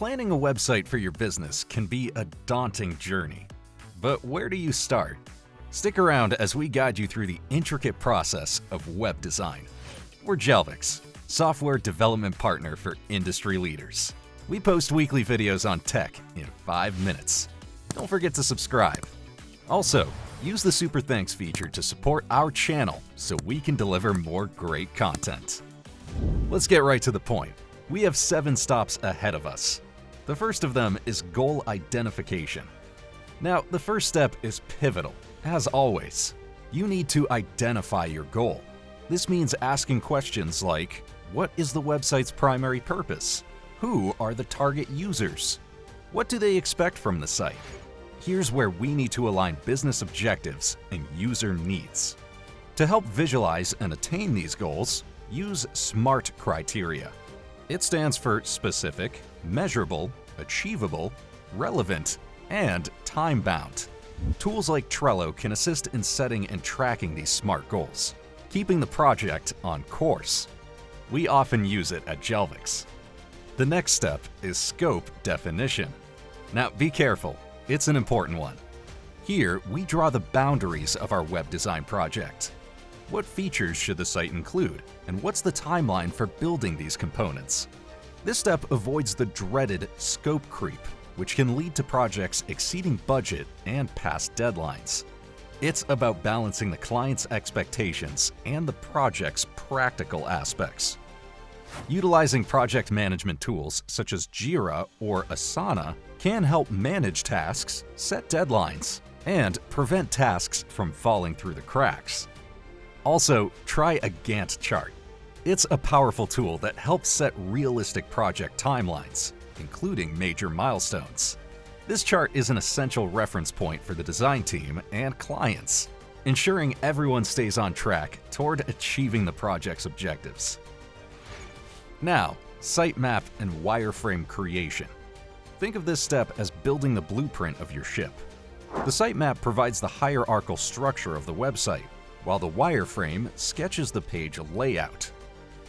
Planning a website for your business can be a daunting journey. But where do you start? Stick around as we guide you through the intricate process of web design. We're Jelvix, software development partner for industry leaders. We post weekly videos on tech in 5 minutes. Don't forget to subscribe. Also, use the Super Thanks feature to support our channel so we can deliver more great content. Let's get right to the point. We have 7 stops ahead of us. The first of them is goal identification. Now, the first step is pivotal. As always, you need to identify your goal. This means asking questions like, what is the website's primary purpose? Who are the target users? What do they expect from the site? Here's where we need to align business objectives and user needs. To help visualize and attain these goals, use SMART criteria. It stands for specific, measurable, achievable, relevant, and time-bound. Tools like Trello can assist in setting and tracking these SMART goals, keeping the project on course. We often use it at Jelvix. The next step is scope definition. Now be careful, it's an important one. Here, we draw the boundaries of our web design project. What features should the site include, and what's the timeline for building these components? This step avoids the dreaded scope creep, which can lead to projects exceeding budget and past deadlines. It's about balancing the client's expectations and the project's practical aspects. Utilizing project management tools such as Jira or Asana can help manage tasks, set deadlines, and prevent tasks from falling through the cracks. Also, try a Gantt chart. It's a powerful tool that helps set realistic project timelines, including major milestones. This chart is an essential reference point for the design team and clients, ensuring everyone stays on track toward achieving the project's objectives. Now, sitemap and wireframe creation. Think of this step as building the blueprint of your ship. The sitemap provides the hierarchical structure of the website, while the wireframe sketches the page layout.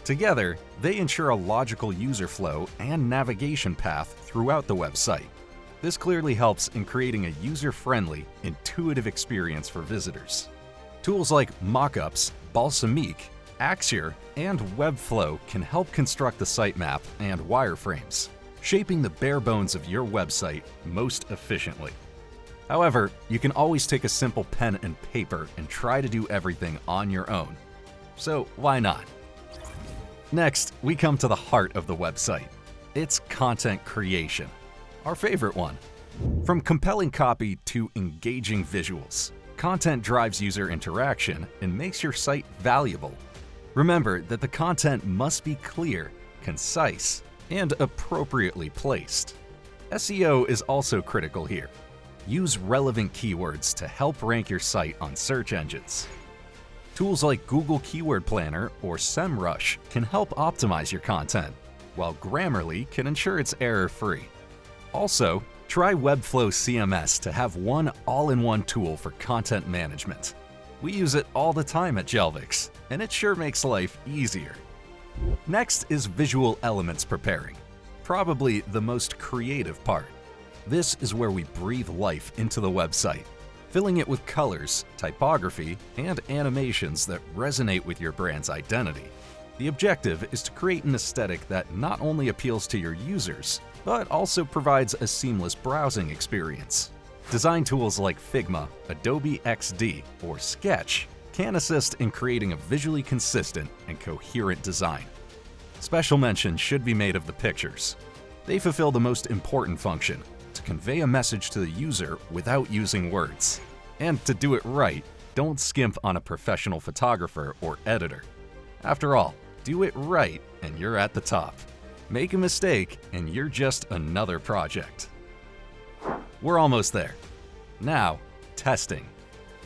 Together, they ensure a logical user flow and navigation path throughout the website. This clearly helps in creating a user-friendly, intuitive experience for visitors. Tools like Mockups, Balsamiq, Axior, and Webflow can help construct the sitemap and wireframes, shaping the bare bones of your website most efficiently. However, you can always take a simple pen and paper and try to do everything on your own. So why not? Next, we come to the heart of the website. It's content creation, our favorite one. From compelling copy to engaging visuals, content drives user interaction and makes your site valuable. Remember that the content must be clear, concise, and appropriately placed. SEO is also critical here. Use relevant keywords to help rank your site on search engines. Tools like Google Keyword Planner or SEMrush can help optimize your content, while Grammarly can ensure it's error-free. Also, try Webflow CMS to have one all-in-one tool for content management. We use it all the time at Jelvix, and it sure makes life easier. Next is visual elements preparing, probably the most creative part. This is where we breathe life into the website, filling it with colors, typography, and animations that resonate with your brand's identity. The objective is to create an aesthetic that not only appeals to your users, but also provides a seamless browsing experience. Design tools like Figma, Adobe XD, or Sketch can assist in creating a visually consistent and coherent design. Special mention should be made of the pictures. They fulfill the most important function, to convey a message to the user without using words. And to do it right, don't skimp on a professional photographer or editor. After all, do it right and you're at the top. Make a mistake and you're just another project. We're almost there. Now, testing.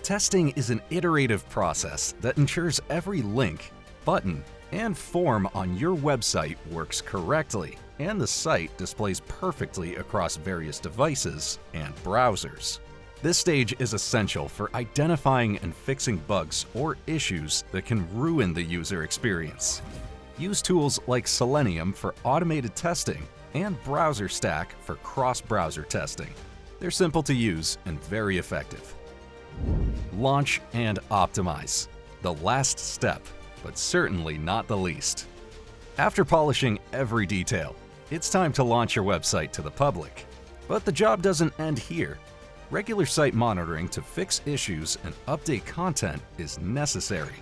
Testing is an iterative process that ensures every link, button, and form on your website works correctly, and the site displays perfectly across various devices and browsers. This stage is essential for identifying and fixing bugs or issues that can ruin the user experience. Use tools like Selenium for automated testing and Browser Stack for cross-browser testing. They're simple to use and very effective. Launch and optimize. The last step, but certainly not the least. After polishing every detail, it's time to launch your website to the public. But the job doesn't end here. Regular site monitoring to fix issues and update content is necessary.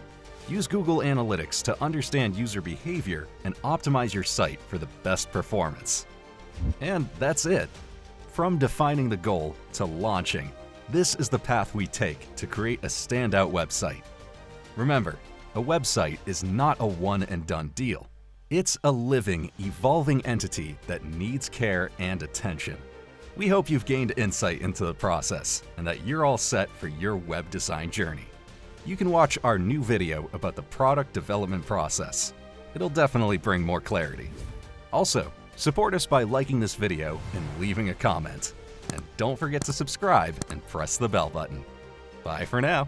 Use Google Analytics to understand user behavior and optimize your site for the best performance. And that's it. From defining the goal to launching, this is the path we take to create a standout website. Remember, a website is not a one-and-done deal. It's a living, evolving entity that needs care and attention. We hope you've gained insight into the process and that you're all set for your web design journey. You can watch our new video about the product development process. It'll definitely bring more clarity. Also, support us by liking this video and leaving a comment. And don't forget to subscribe and press the bell button. Bye for now.